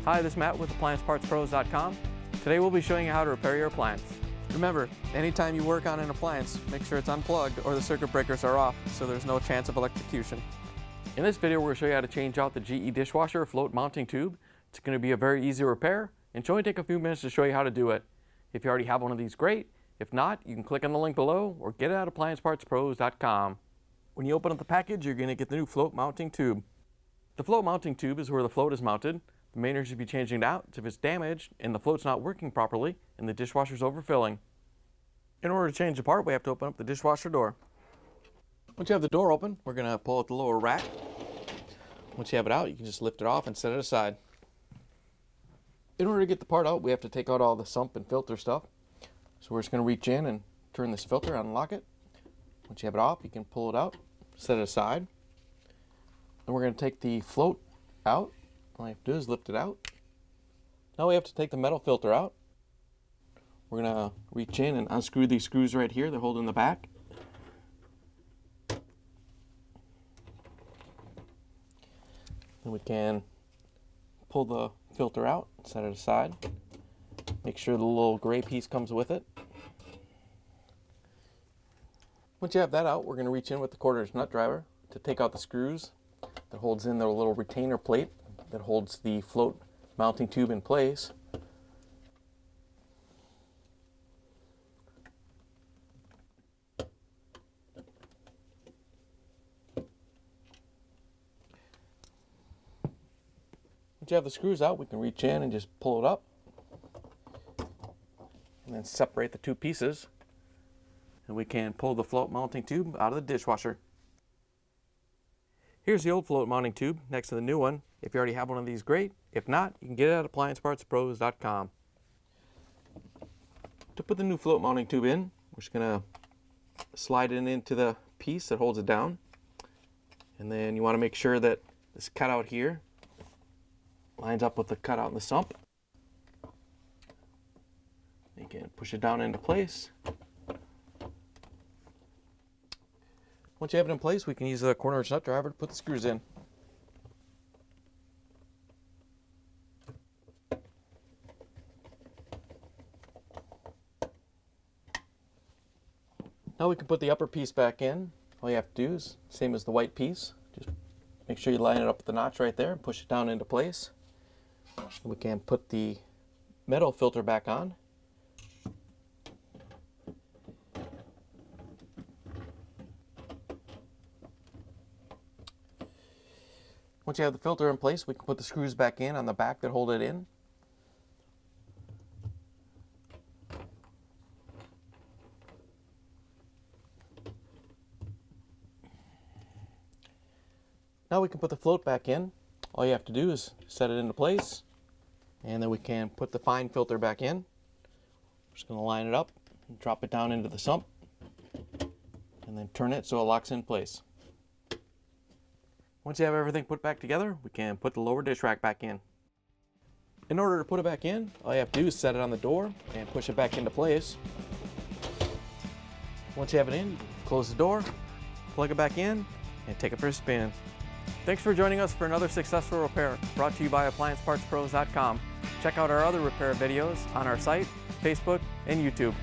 Hi, this is Matt with AppliancePartsPros.com. Today we'll be showing you how to repair your appliance. Remember, anytime you work on an appliance, make sure it's unplugged or the circuit breakers are off so there's no chance of electrocution. In this video, we're going to show you how to change out the GE Dishwasher Float Mounting Tube. It's going to be a very easy repair and should only take a few minutes to show you how to do it. If you already have one of these, great. If not, you can click on the link below or get it at AppliancePartsPros.com. When you open up the package, you're going to get the new float mounting tube. The float mounting tube is where the float is mounted. The main reason should be changing it out if it's damaged and the float's not working properly and the dishwasher's overfilling. In order to change the part, we have to open up the dishwasher door. Once you have the door open, we're going to pull out the lower rack. Once you have it out, you can just lift it off and set it aside. In order to get the part out, we have to take out all the sump and filter stuff. So we're just going to reach in and turn this filter, unlock it. Once you have it off, you can pull it out, set it aside. And we're going to take the float out. All you have to do is lift it out. Now we have to take the metal filter out. We're going to reach in and unscrew these screws right here. They're holding the back. Then we can pull the filter out, set it aside. Make sure the little gray piece comes with it. Once you have that out, we're going to reach in with the 1/4" nut driver to take out the screws that holds in the little retainer plate that holds the float mounting tube in place. Once you have the screws out, we can reach in and just pull it up and then separate the two pieces, and we can pull the float mounting tube out of the dishwasher. Here's the old float mounting tube next to the new one. If you already have one of these, great. If not, you can get it at AppliancePartsPros.com. To put the new float mounting tube in, we're just going to slide it into the piece that holds it down. And then you want to make sure that this cutout here lines up with the cutout in the sump. You can push it down into place. Once you have it in place, we can use the 1/4" nut driver to put the screws in. Now we can put the upper piece back in. All you have to do is, same as the white piece, just make sure you line it up with the notch right there and push it down into place. We can put the metal filter back on. Once you have the filter in place, we can put the screws back in on the back that hold it in. Now we can put the float back in. All you have to do is set it into place, and then we can put the fine filter back in. We're just going to line it up and drop it down into the sump, and then turn it so it locks in place. Once you have everything put back together, we can put the lower dish rack back in. In order to put it back in, all you have to do is set it on the door and push it back into place. Once you have it in, you can close the door, plug it back in, and take it for a spin. Thanks for joining us for another successful repair brought to you by AppliancePartsPros.com. Check out our other repair videos on our site, Facebook, and YouTube.